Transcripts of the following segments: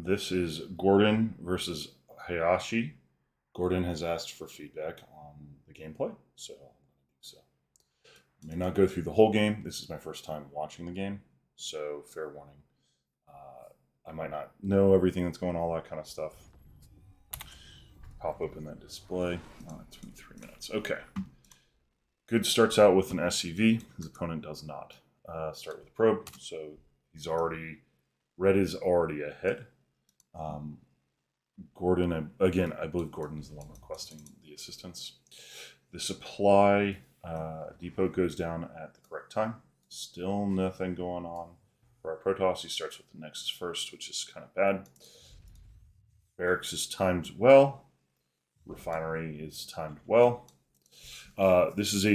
This is Geordn versus Hayashi. Geordn has asked for feedback on the gameplay, so I'm going to do so. I may not go through the whole game. This is my first time watching the game, so fair warning. I might not know everything that's going on, all that kind of stuff. Pop open that display. 23 minutes. Okay. Good starts out with an SCV. His opponent does not start with a probe, so he's already red is already ahead. Geordn, again, I believe Geordn is the one requesting the assistance. The supply depot goes down at the correct time. Still nothing going on for our Protoss. He starts with the Nexus first, which is kind of bad. Barracks is timed well. Refinery is timed well. This is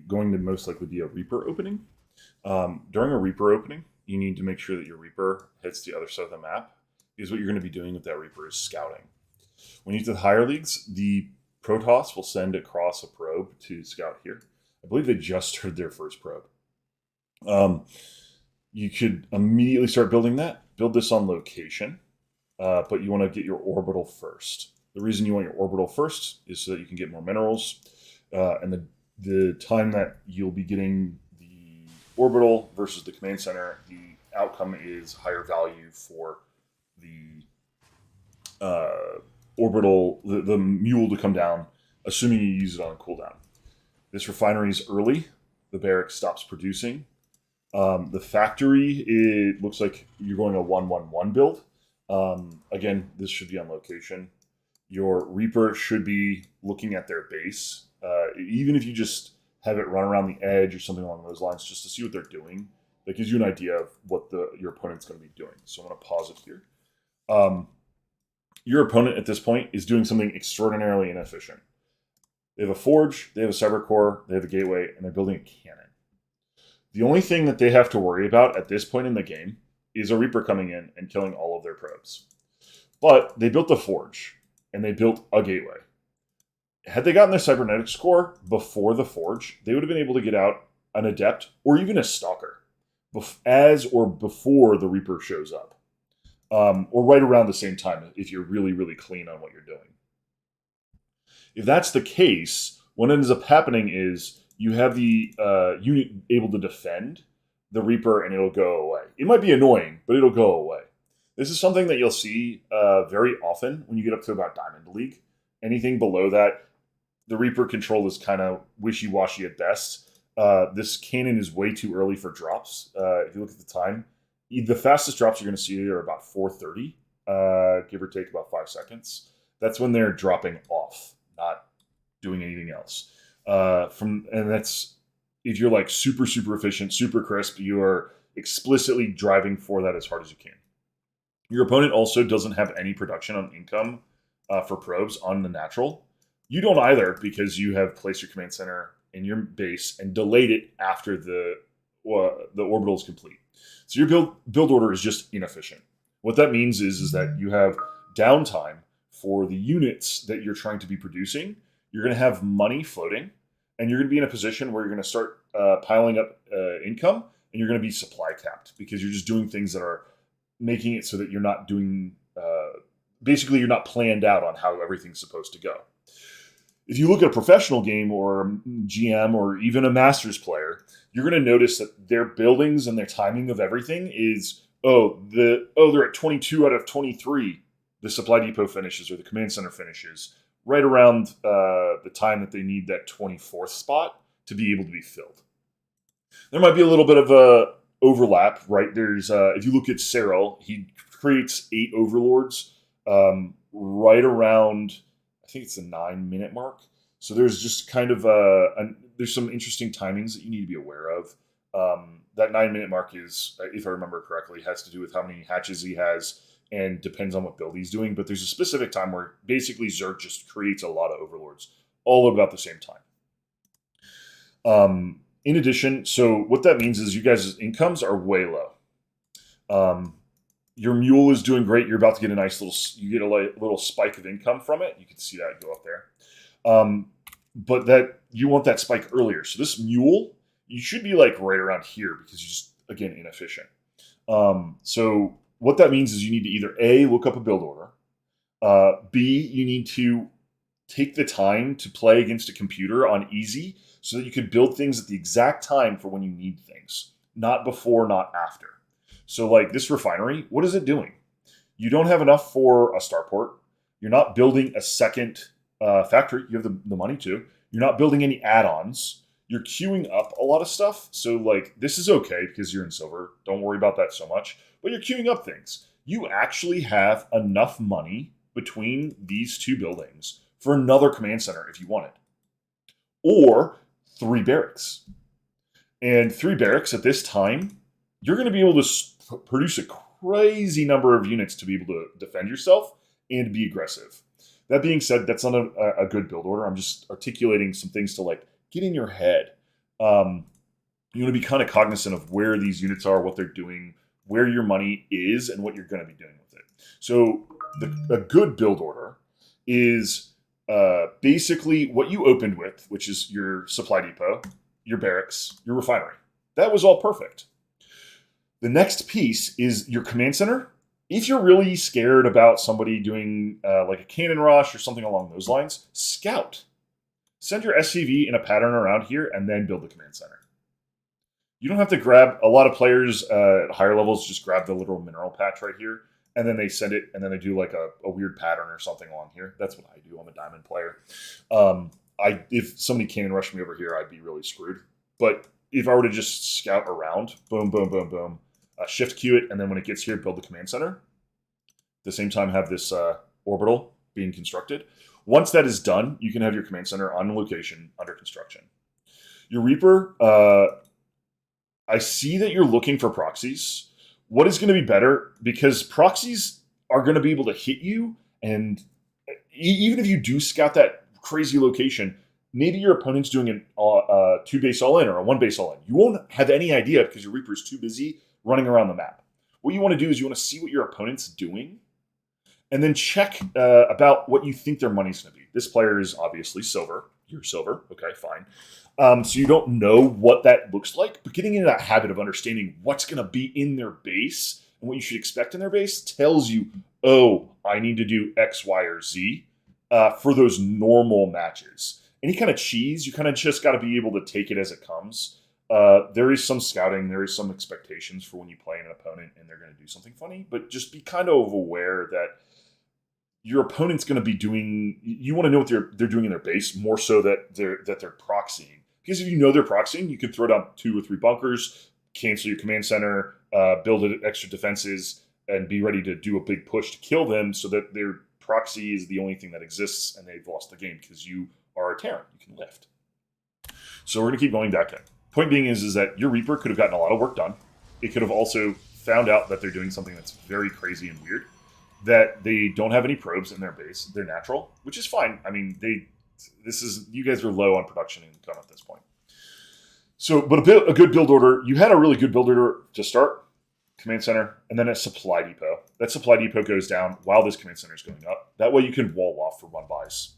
going to most likely be a Reaper opening. During a Reaper opening, you need to make sure that your Reaper hits the other side of the map, because what you're going to be doing with that Reaper is scouting. When you get to the higher leagues, the Protoss will send across a probe to scout here. I believe they just started their first probe. You could immediately start building that. Build this on location, but you want to get your orbital first. The reason you want your orbital first is so that you can get more minerals, and the time that you'll be getting the orbital versus the command center, the outcome is higher value for the orbital, the mule to come down, assuming you use it on a cooldown. This refinery is early. The barracks stops producing. The factory, it looks like you're going a 1-1-1 build. Again, this should be on location. Your Reaper should be looking at their base. Even if you just have it run around the edge or something along those lines, just to see what they're doing, that gives you an idea of what your opponent's going to be doing. So I'm going to pause it here. Your opponent at this point is doing something extraordinarily inefficient. They have a forge, they have a cyber core, they have a gateway, and they're building a cannon. The only thing that they have to worry about at this point in the game is a Reaper coming in and killing all of their probes. But they built the forge, and they built a gateway. Had they gotten their cybernetics core before the forge, they would have been able to get out an adept or even a stalker as or before the Reaper shows up. Or right around the same time if you're really, really clean on what you're doing. If that's the case, what ends up happening is you have the unit able to defend the Reaper and it'll go away. It might be annoying, but it'll go away. This is something that you'll see very often when you get up to about Diamond League. Anything below that, the Reaper control is kind of wishy-washy at best. This cannon is way too early for drops. If you look at the time, the fastest drops you're going to see are about 4:30, give or take about 5 seconds. That's when they're dropping off, not doing anything else. And that's if you're like super, super efficient, super crisp, you are explicitly driving for that as hard as you can. Your opponent also doesn't have any production on income for probes on the natural. You don't either, because you have placed your command center in your base and delayed it after the orbital is complete. So your build order is just inefficient. What that means is that you have downtime for the units that you're trying to be producing. You're going to have money floating, and you're going to be in a position where you're going to start piling up income, and you're going to be supply capped because you're just doing things that are making it so that you're not doing, basically you're not planned out on how everything's supposed to go. If you look at a professional game or a GM or even a Masters player, you're going to notice that their buildings and their timing of everything is, they're at 22 out of 23. The supply depot finishes or the command center finishes right around the time that they need that 24th spot to be able to be filled. There might be a little bit of a overlap, right? There's if you look at Cyril, he creates 8 overlords right around, I think it's the 9-minute mark. So there's just kind of there's some interesting timings that you need to be aware of. That 9-minute mark is, if I remember correctly, has to do with how many hatches he has and depends on what build he's doing. But there's a specific time where basically Zerg just creates a lot of overlords all about the same time. In addition, so what that means is you guys' incomes are way low. Your mule is doing great. You're about to get a nice little spike of income from it. You can see that go up there. But that you want that spike earlier. So this mule, you should be like right around here because you're just, again, inefficient. So what that means is you need to either A, look up a build order, B, you need to take the time to play against a computer on easy so that you can build things at the exact time for when you need things, not before, not after. So like this refinery, what is it doing? You don't have enough for a starport. You're not building a second factory. You have the money to. You're not building any add-ons. You're queuing up a lot of stuff. So like this is okay because you're in silver. Don't worry about that so much. But you're queuing up things. You actually have enough money between these two buildings for another command center if you want it. Or 3 barracks. And 3 barracks at this time, you're going to be able to produce a crazy number of units to be able to defend yourself and be aggressive. That being said, that's not a good build order. I'm just articulating some things to like get in your head. You want to be kind of cognizant of where these units are, what they're doing, where your money is, and what you're going to be doing with it. So a good build order is basically what you opened with, which is your supply depot, your barracks, your refinery. That was all perfect. The next piece is your command center. If you're really scared about somebody doing like a cannon rush or something along those lines, scout. Send your SCV in a pattern around here and then build the command center. You don't have to grab, a lot of players at higher levels just grab the literal mineral patch right here, and then they send it, and then they do like a weird pattern or something along here. That's what I do. I'm a diamond player. If somebody cannon rushed me over here, I'd be really screwed. But if I were to just scout around, boom, boom, boom, boom, shift queue it, and then when it gets here, build the command center. At the same time, have this orbital being constructed. Once that is done, you can have your command center on location under construction. Your Reaper, I see that you're looking for proxies. What is going to be better? Because proxies are going to be able to hit you, and even if you do scout that crazy location, maybe your opponent's doing a 2 base all-in or a 1 base all-in. You won't have any idea because your Reaper's too busy running around the map. What you want to do is you want to see what your opponent's doing, and then check about what you think their money's going to be. This player is obviously silver. You're silver. Okay, fine. So you don't know what that looks like, but getting into that habit of understanding what's going to be in their base and what you should expect in their base tells you, oh, I need to do X, Y, or Z for those normal matches. Any kind of cheese, you kind of just got to be able to take it as it comes. There is some scouting, there is some expectations for when you play an opponent and they're going to do something funny, but just be kind of aware that your opponent's going to be doing. You want to know what they're doing in their base more so that they're proxying. Because if you know they're proxying, you can throw down 2 or 3 bunkers, cancel your command center, build extra defenses, and be ready to do a big push to kill them so that their proxy is the only thing that exists and they've lost the game because you are a Terran. You can lift. So we're going to keep going back in. Point being is that your Reaper could have gotten a lot of work done. It could have also found out that they're doing something that's very crazy and weird, that they don't have any probes in their base. They're natural, which is fine. I mean, you guys are low on production income at this point. So, but a good build order, you had a really good build order to start, command center, and then a supply depot. That supply depot goes down while this command center is going up. That way you can wall off for run buys.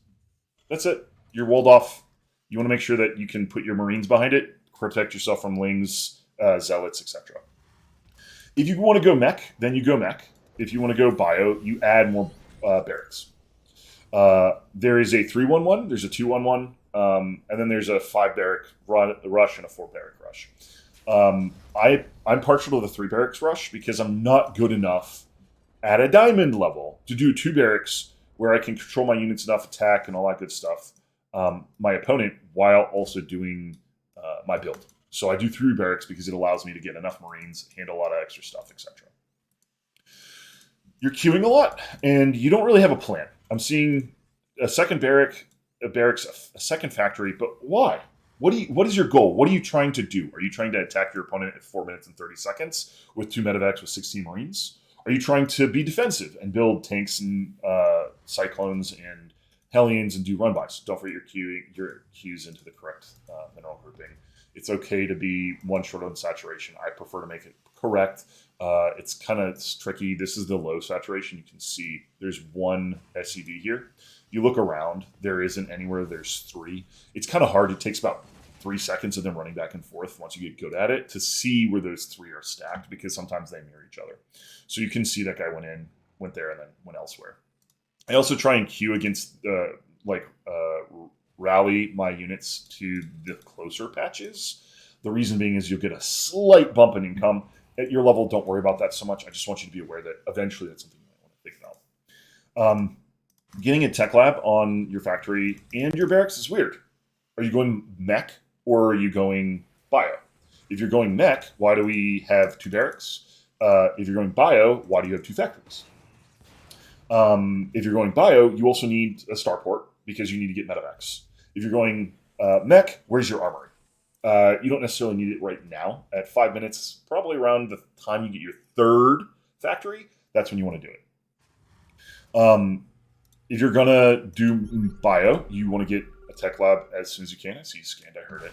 That's it. You're walled off. You want to make sure that you can put your Marines behind it, protect yourself from Lings, Zealots, etc. If you want to go mech, then you go mech. If you want to go bio, you add more barracks. There is a 3-1-1, there's a 2-1-1, and then there's a 5 barrack rush and a 4 barrack rush. I'm partial to the 3 barracks rush because I'm not good enough at a diamond level to do 2 barracks where I can control my units enough, attack, and all that good stuff. My opponent while also doing my build. So I do 3 barracks because it allows me to get enough Marines, handle a lot of extra stuff, etc. You're queuing a lot, and you don't really have a plan. I'm seeing a second barracks, a second factory, but why? What is your goal? What are you trying to do? Are you trying to attack your opponent at 4 minutes and 30 seconds with 2 medevacs with 16 Marines? Are you trying to be defensive and build tanks and cyclones and Hellions and do run-bys? Don't forget your queues into the correct mineral grouping. It's okay to be 1 short on saturation. I prefer to make it correct. It's kind of tricky. This is the low saturation. You can see there's 1 SCV here. You look around, there isn't anywhere. There's 3. It's kind of hard. It takes about 3 seconds of them running back and forth once you get good at it to see where those 3 are stacked, because sometimes they mirror each other. So you can see that guy went there, and then went elsewhere. I also try and queue against rally my units to the closer patches. The reason being is you'll get a slight bump in income. At your level, don't worry about that so much. I just want you to be aware that eventually that's something you might want to think about. Getting a tech lab on your factory and your barracks is weird. Are you going mech or are you going bio? If you're going mech, why do we have 2 barracks? If you're going bio, why do you have 2 factories? If you're going bio, you also need a starport because you need to get medevacs. If you're going mech, where's your armory? You don't necessarily need it right now. At 5 minutes, probably around the time you get your 3rd factory, that's when you want to do it. If you're going to do bio, you want to get a tech lab as soon as you can. I see you scanned, I heard it.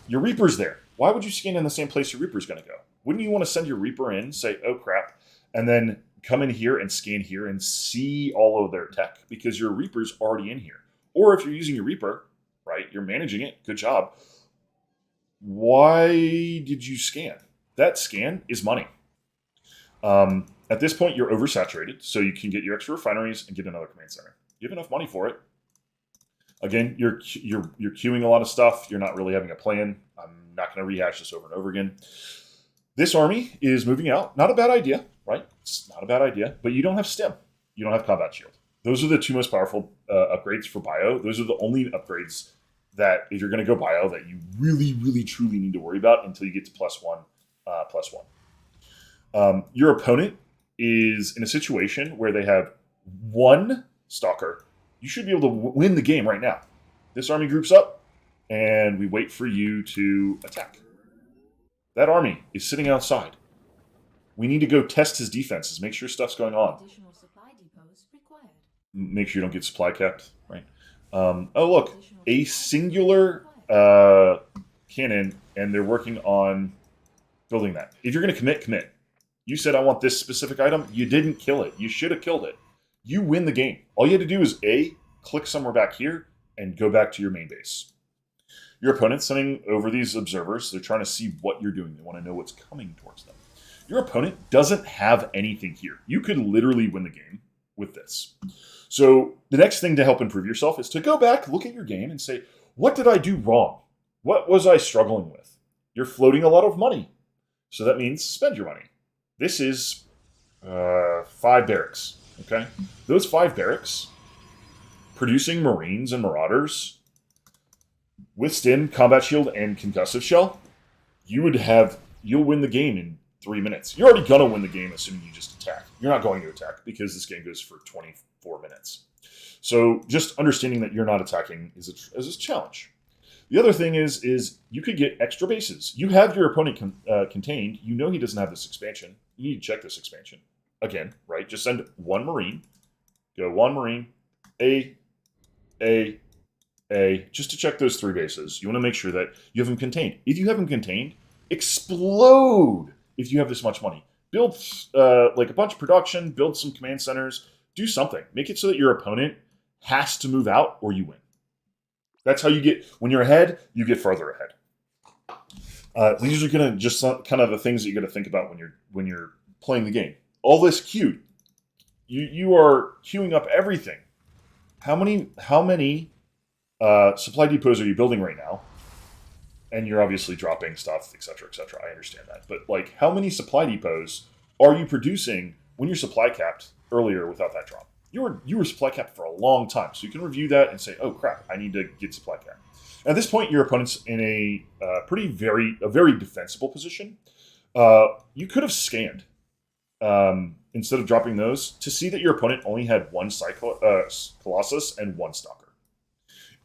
Your Reaper's there. Why would you scan in the same place your Reaper's going to go? Wouldn't you want to send your Reaper in, say, oh crap, and then come in here and scan here and see all of their tech because your Reaper's already in here? Or if you're using your Reaper, right, you're managing it, good job. Why did you scan? That scan is money. At this point, you're oversaturated, so you can get your extra refineries and get another command center. You have enough money for it. Again, you're queuing a lot of stuff. You're not really having a plan. I'm not going to rehash this over and over again. This army is moving out. Not a bad idea, right? It's not a bad idea, but you don't have stim. You don't have combat shield. Those are the 2 most powerful upgrades for bio. Those are the only upgrades that, if you're going to go bio, that you really, really, truly need to worry about until you get to +1. Your opponent is in a situation where they have 1 stalker. You should be able to win the game right now. This army groups up, and we wait for you to attack. That army is sitting outside. We need to go test his defenses, make sure stuff's going on. Additional supply depots required. Make sure you don't get supply capped, right? Oh, look, a singular cannon, and they're working on building that. If you're going to commit, commit. You said, I want this specific item. You didn't kill it. You should have killed it. You win the game. All you had to do is A, click somewhere back here, and go back to your main base. Your opponent's sending over these observers. They're trying to see what you're doing. They want to know what's coming towards them. Your opponent doesn't have anything here. You could literally win the game with this. So the next thing to help improve yourself is to go back, look at your game, and say, what did I do wrong? What was I struggling with? You're floating a lot of money. So that means spend your money. This is 5 barracks, okay? Those 5 barracks, producing Marines and Marauders, with stim, combat shield, and concussive shell, you'll win the game in 3 minutes. You're already going to win the game assuming you just attack. You're not going to attack because this game goes for 24 minutes. So just understanding that you're not attacking is a challenge. The other thing is you could get extra bases. You have your opponent contained. You know he doesn't have this expansion. You need to check this expansion. Again, right? Just send 1 Marine. Go 1 Marine. A. Just to check those 3 bases. You want to make sure that you have them contained. If you have them contained, explode if you have this much money. Build like a bunch of production. Build some command centers. Do something. Make it so that your opponent has to move out or you win. That's how you get, when you're ahead, you get further ahead. These are going to just kind of the things that you got to think about when you're playing the game. All this queued. You are queuing up everything. How many supply depots are you building right now? And you're obviously dropping stuff, etc., etc. I understand that. But like, how many supply depots are you producing when you're supply capped earlier without that drop? You were supply capped for a long time, so you can review that and say, "Oh crap, I need to get supply capped." At this point, your opponent's in a very defensible position. You could have scanned instead of dropping those to see that your opponent only had 1 Colossus and 1 Stalker.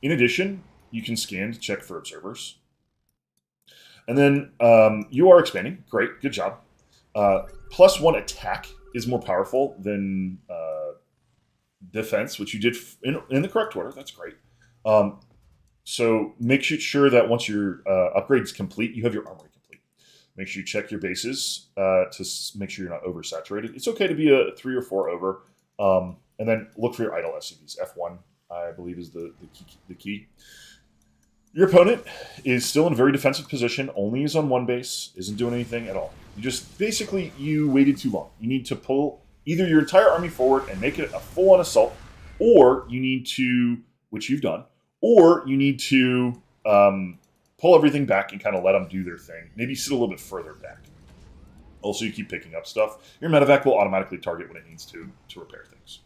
In addition, you can scan to check for observers, and then you are expanding. Great, good job. +1 attack is more powerful than defense, which you did in the correct order. That's great. So make sure that once your upgrade is complete, you have your armory complete. Make sure you check your bases to make sure you're not oversaturated. It's okay to be a 3 or 4 over. And then look for your idle SCVs. F1, I believe, is the key. Your opponent is still in a very defensive position, only is on one base, isn't doing anything at all. You just, basically, you waited too long. You need to pull either your entire army forward and make it a full-on assault, or you need to, which you've done, or you need to pull everything back and kind of let them do their thing. Maybe sit a little bit further back. Also, you keep picking up stuff. Your medevac will automatically target when it needs to repair things.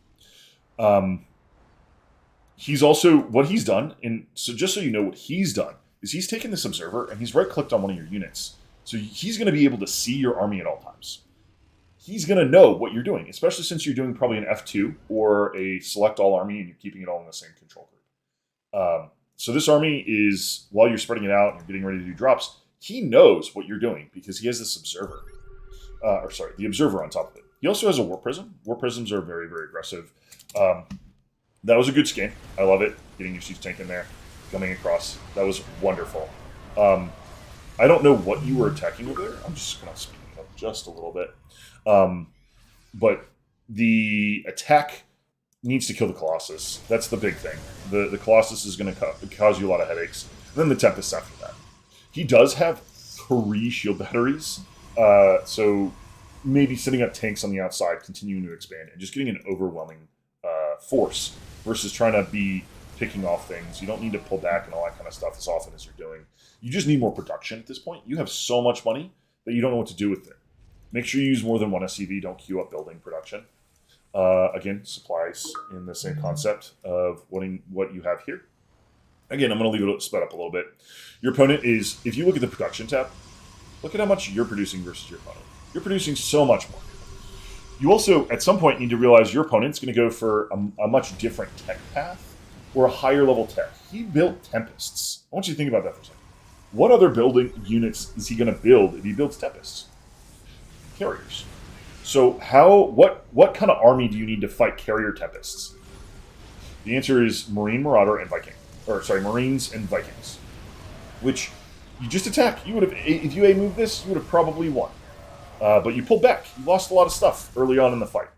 He's also, what he's done, and so just so you know what he's done, is he's taken this observer and he's right-clicked on one of your units. So he's going to be able to see your army at all times. He's going to know what you're doing, especially since you're doing probably an F2 or a select all army and you're keeping it all in the same control group. So this army is, while you're spreading it out and you're getting ready to do drops, he knows what you're doing because he has this observer. The observer on top of it. He also has a war prism. War prisms are very, very aggressive. That was a good scan. I love it. Getting your siege tank in there, coming across. That was wonderful. I don't know what you were attacking over there. I'm just going to speed it up just a little bit. But the attack needs to kill the Colossus. That's the big thing. The Colossus is going to cause you a lot of headaches. And then the Tempest after that. He does have 3 shield batteries. So maybe setting up tanks on the outside, continuing to expand, and just getting an overwhelming force versus trying to be picking off things. You don't need to pull back and all that kind of stuff as often as you're doing. You just need more production at this point. You have so much money that you don't know what to do with it. Make sure you use more than one SCV. Don't queue up building production. Again, supplies in the same concept of what you have here. Again, I'm going to leave it sped up a little bit. Your opponent is, if you look at the production tab, look at how much you're producing versus your opponent. You're producing so much more. You also, at some point, need to realize your opponent's going to go for a much different tech path or a higher level tech. He built Tempests. I want you to think about that for a second. What other building units is he going to build if he builds Tempests? Carriers. So what kind of army do you need to fight carrier Tempests? The answer is Marine, Marauder, and Viking. Marines and Vikings. Which you just attack. You would have, if you A-moved this, you would have probably won. But you pulled back. You lost a lot of stuff early on in the fight.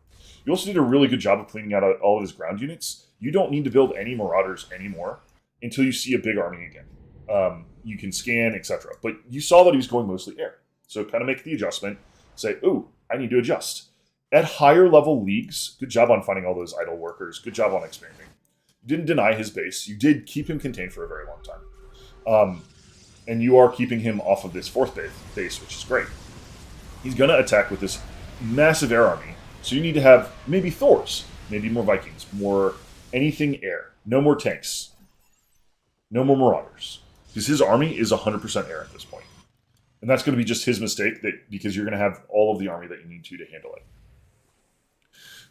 You also did a really good job of cleaning out all of his ground units. You don't need to build any Marauders anymore until you see a big army again. You can scan, etc. But you saw that he was going mostly air. So kind of make the adjustment. Say, ooh, I need to adjust. At higher level leagues, good job on finding all those idle workers. Good job on expanding. You didn't deny his base. You did keep him contained for a very long time. And you are keeping him off of this 4th base, which is great. He's going to attack with this massive air army. So you need to have maybe Thors, maybe more Vikings, more anything air. No more tanks. No more Marauders. Because his army is 100% air at this point. And that's going to be just his mistake because you're going to have all of the army that you need to handle it.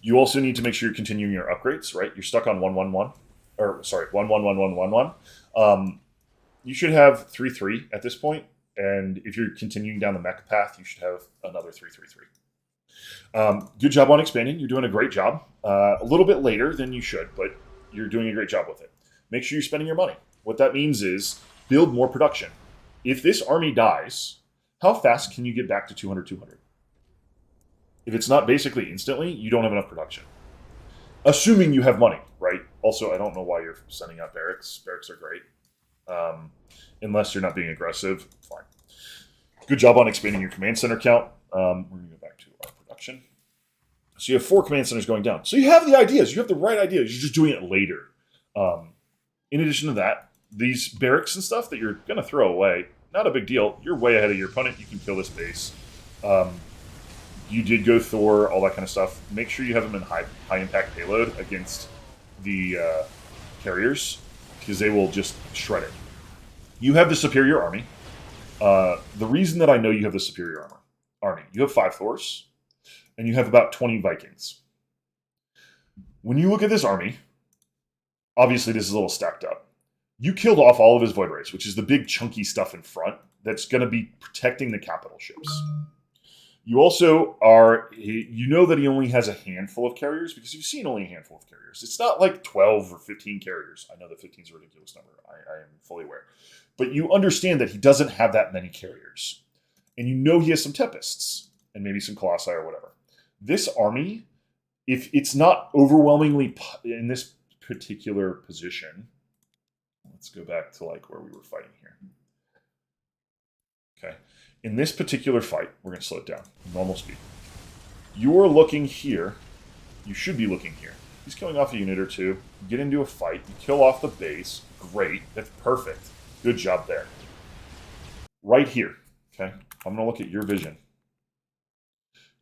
You also need to make sure you're continuing your upgrades, right? You're stuck on 1-1-1. Or, sorry, 1-1-1-1-1-1. You should have 3-3 at this point. And if you're continuing down the mech path, you should have another 3-3-3. Good job on expanding. You're doing a great job. A little bit later than you should, but you're doing a great job with it. Make sure you're spending your money. What that means is build more production. If this army dies, how fast can you get back to 200-200? If it's not basically instantly, you don't have enough production. Assuming you have money, right? Also, I don't know why you're sending out barracks. Barracks are great. Unless you're not being aggressive, fine. Good job on expanding your command center count. We're going to go back to our production. So you have 4 command centers going down. So you have the ideas. You have the right ideas. You're just doing it later. In addition to that, these barracks and stuff that you're going to throw away, not a big deal. You're way ahead of your opponent. You can kill this base. You did go Thor, all that kind of stuff. Make sure you have them in high impact payload against the carriers, because they will just shred it. You have the superior army. The reason that I know you have the superior army, you have 5 Thors, and you have about 20 Vikings. When you look at this army, obviously this is a little stacked up. You killed off all of his Void Rays, which is the big chunky stuff in front that's going to be protecting the capital ships. You also you know that he only has a handful of carriers because you've seen only a handful of carriers. It's not like 12 or 15 carriers. I know that 15 is a ridiculous number. I am fully aware. But you understand that he doesn't have that many carriers. And you know he has some Tempests and maybe some Colossi or whatever. This army, if it's not overwhelmingly in this particular position, Let's go back to like where we were fighting here. Okay. In this particular fight, we're going to slow it down. Normal speed. You're looking here. You should be looking here. He's killing off a unit or two. You get into a fight. You kill off the base. Great. That's perfect. Good job there. Right here. Okay. I'm going to look at your vision.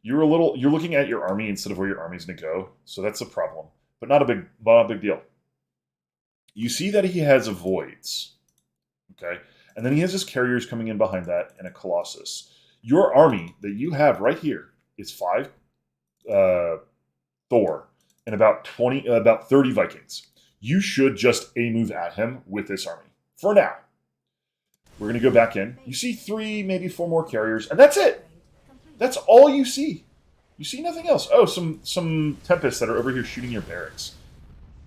You're looking at your army instead of where your army's going to go. So that's a problem. But not a big deal. You see that he has avoids. Okay. And then he has his carriers coming in behind that and a Colossus. Your army that you have right here is 5 Thor and about 30 Vikings. You should just move at him with this army. For now. We're going to go back in. You see 3, maybe 4 more carriers, and that's it. That's all you see. You see nothing else. Oh, some Tempests that are over here shooting your barracks.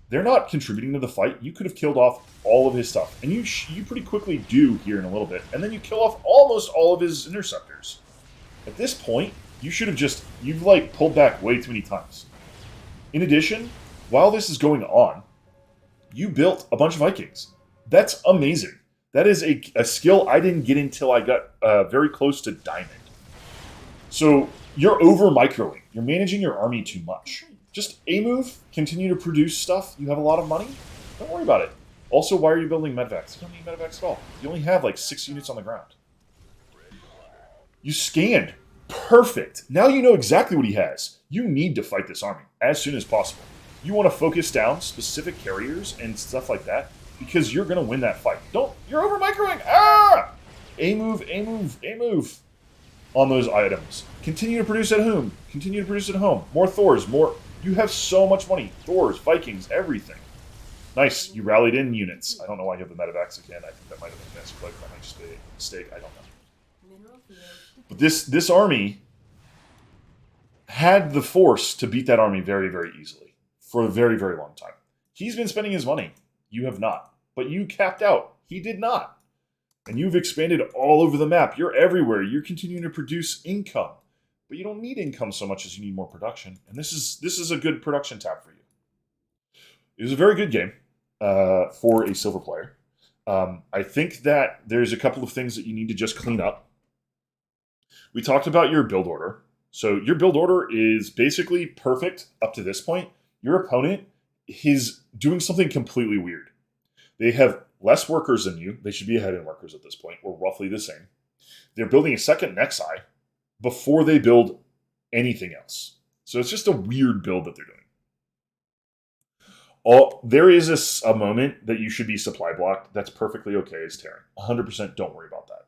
They're not contributing to the fight. You could have killed off all of his stuff. And you pretty quickly do here in a little bit. And then you kill off almost all of his interceptors. At this point, you should have you've like pulled back way too many times. In addition, while this is going on, you built a bunch of Vikings. That's amazing. That is a skill I didn't get until I got very close to Diamond. So you're over-microing. You're managing your army too much. Just move, continue to produce stuff. You have a lot of money. Don't worry about it. Also, why are you building medvacs? You don't need medvacs at all. You only have like 6 units on the ground. You scanned. Perfect. Now you know exactly what he has. You need to fight this army as soon as possible. You want to focus down specific carriers and stuff like that because you're going to win that fight. You're over-microing. Ah! A-move on those items. Continue to produce at home. Continue to produce at home. More Thors, more. You have so much money. Thors, Vikings, everything. Nice. You rallied in units. I don't know why you have the medevacs again. I think that might have been a misclick. That might just be a mistake. I don't know. But this army had the force to beat that army very, very easily for a very, very long time. He's been spending his money. You have not. But you capped out. He did not. And you've expanded all over the map. You're everywhere. You're continuing to produce income. But you don't need income so much as you need more production. And this is a good production tab for you. It was a very good game for a silver player. I think that there's a couple of things that you need to just clean up. We talked about your build order. So your build order is basically perfect up to this point. Your opponent is doing something completely weird. They have less workers than you. They should be ahead in workers at this point. We're roughly the same. They're building a second Nexi before they build anything else. So it's just a weird build that they're doing. There is a moment that you should be supply blocked. That's perfectly okay as Terran. 100% don't worry about that.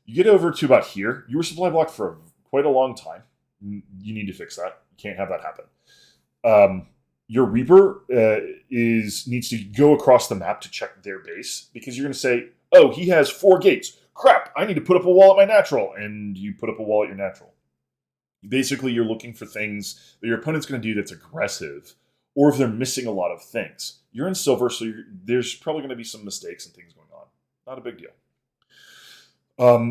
You get over to about here. You were supply blocked for quite a long time. You need to fix that. You can't have that happen. Your Reaper needs to go across the map to check their base because you're going to say, oh, he has 4 gates. Crap, I need to put up a wall at my natural. And you put up a wall at your natural. Basically, you're looking for things that your opponent's going to do that's aggressive, or if they're missing a lot of things. You're in silver, so there's probably going to be some mistakes and things going on. Not a big deal.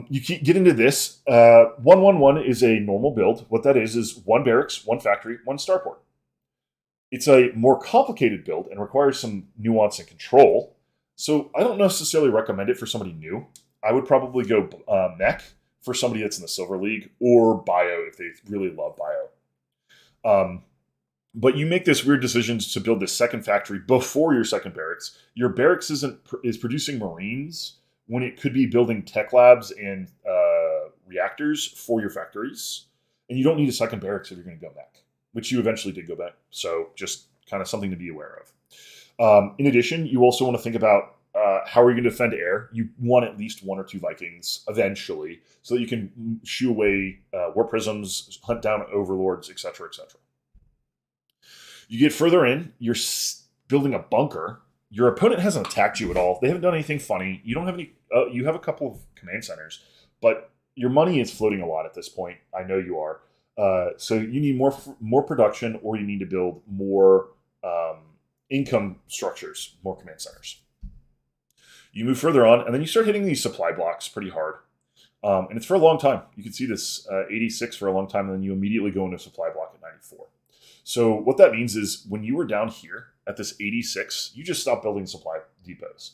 You get into this. 1-1-1 is a normal build. What that is 1 barracks, 1 factory, 1 starport. It's a more complicated build and requires some nuance and control. So I don't necessarily recommend it for somebody new. I would probably go mech for somebody that's in the Silver League, or bio if they really love bio. But you make this weird decision to build this second factory before your second barracks. Your barracks is producing Marines when it could be building tech labs and reactors for your factories. And you don't need a second barracks if you're going to go mech, which you eventually did go back. So just kind of something to be aware of. In addition, you also want to think about how are you going to defend air. You want at least 1 or 2 Vikings eventually so that you can shoo away war prisms, hunt down overlords, etc., etc. You get further in, you're building a bunker. Your opponent hasn't attacked you at all. They haven't done anything funny. You don't have any. You have a couple of command centers, but your money is floating a lot at this point. I know you are. So you need more production, or you need to build more income structures, more command centers. You move further on, and then you start hitting these supply blocks pretty hard. And it's for a long time. You can see this 86 for a long time, and then you immediately go into supply block at 94. So what that means is when you were down here at this 86, you just stopped building supply depots.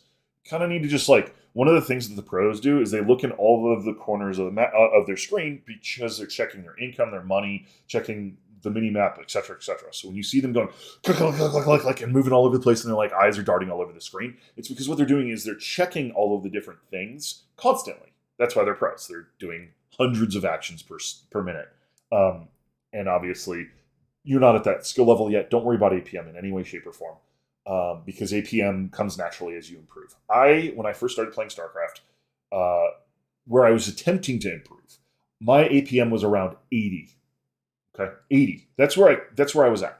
kind of need to just like, one of the things that the pros do is they look in all of the corners of of their screen because they're checking their income, their money, checking the mini map, etc., etc. So when you see them going click, click, click, click, click, click, and moving all over the place, and their like eyes are darting all over the screen, it's because what they're doing is they're checking all of the different things constantly. That's why they're pros. They're doing hundreds of actions per minute. And obviously, you're not at that skill level yet. Don't worry about APM in any way, shape, or form, because APM comes naturally as you improve. When I first started playing StarCraft, where I was attempting to improve, my APM was around 80. Okay, 80. That's where I was at.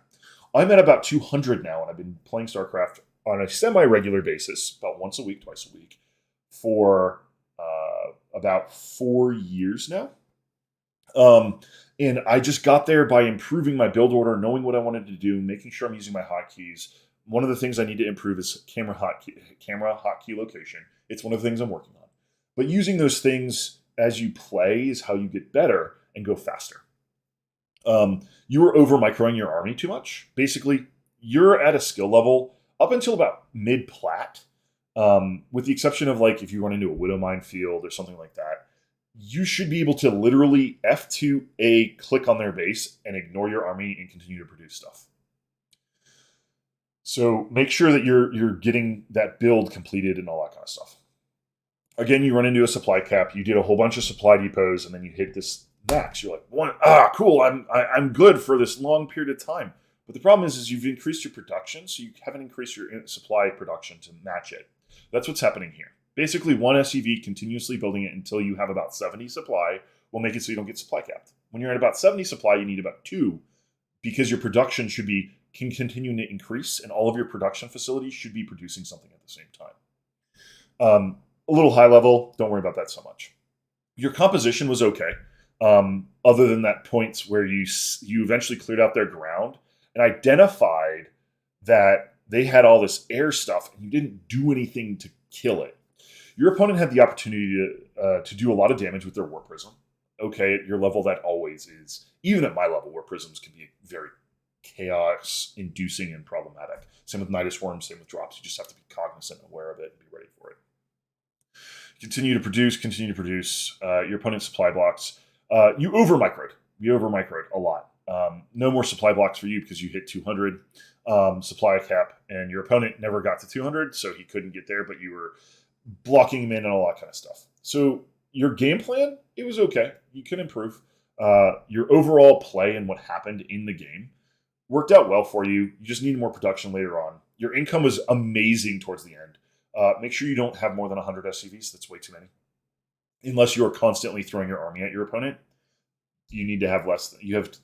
I'm at about 200 now, and I've been playing StarCraft on a semi-regular basis, about once a week, twice a week, for about 4 years now. And I just got there by improving my build order, knowing what I wanted to do, making sure I'm using my hotkeys. One of the things I need to improve is camera hotkey location. It's one of the things I'm working on. But using those things as you play is how you get better and go faster. You were over microing your army too much. Basically, you're at a skill level up until about mid-plat, with the exception of like if you run into a Widow Minefield or something like that. You should be able to literally F2A click on their base and ignore your army and continue to produce stuff. So make sure that you're getting that build completed and all that kind of stuff. Again, you run into a supply cap. You did a whole bunch of supply depots, and then you hit this max. You're like, cool. I'm good for this long period of time. But the problem is you've increased your production, so you haven't increased your supply production to match it. That's what's happening here. Basically, one SCV continuously building it until you have about 70 supply will make it so you don't get supply capped. When you're at about 70 supply, you need about 2, because your production can continue to increase, and all of your production facilities should be producing something at the same time. A little high level, don't worry about that so much. Your composition was okay, other than that points where you eventually cleared out their ground and identified that they had all this air stuff, and you didn't do anything to kill it. Your opponent had the opportunity to do a lot of damage with their War Prism. Okay, at your level, that always is. Even at my level, War Prisms can be very chaos-inducing and problematic. Same with Nidus Worms, same with drops. You just have to be cognizant and aware of it and be ready for it. Continue to produce. Your opponent's supply blocks. You over-microed. You over-microed a lot. No more supply blocks for you because you hit 200 supply cap, and your opponent never got to 200, so he couldn't get there, but you were blocking him in and all that kind of stuff. So your game plan, it was okay. You can improve. Your overall play and what happened in the game worked out well for you. You just need more production later on. Your income was amazing towards the end. Make sure you don't have more than 100 SCVs. That's way too many. Unless you are constantly throwing your army at your opponent, you need to have less.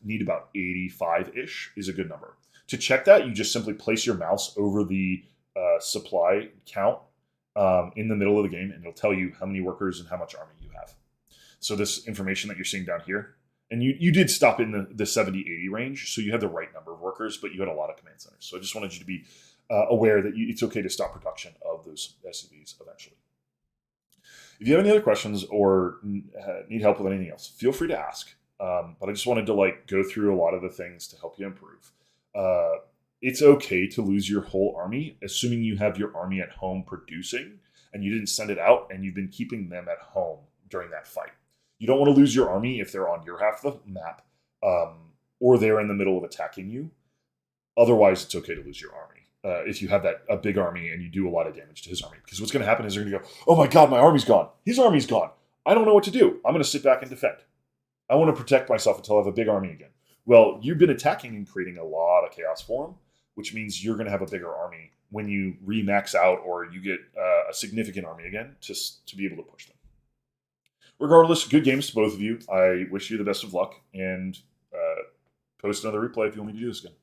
Need about 85-ish is a good number. To check that, you just simply place your mouse over the supply count in the middle of the game, and it'll tell you how many workers and how much army you have. So this information that you're seeing down here, and you did stop in the 70-80 range, so you had the right number of workers, but you had a lot of command centers. So I just wanted you to be aware that it's okay to stop production of those SCVs eventually. If you have any other questions or need help with anything else, feel free to ask. But I just wanted to go through a lot of the things to help you improve. It's okay to lose your whole army, assuming you have your army at home producing and you didn't send it out and you've been keeping them at home during that fight. You don't want to lose your army if they're on your half of the map, or they're in the middle of attacking you. Otherwise, it's okay to lose your army. If you have a big army and you do a lot of damage to his army. Because what's going to happen is they're going to go, oh my god, my army's gone. His army's gone. I don't know what to do. I'm going to sit back and defend. I want to protect myself until I have a big army again. Well, you've been attacking and creating a lot of chaos for him, which means you're going to have a bigger army when you re-max out or you get a significant army again to be able to push them. Regardless, good games to both of you. I wish you the best of luck, and post another replay if you want me to do this again.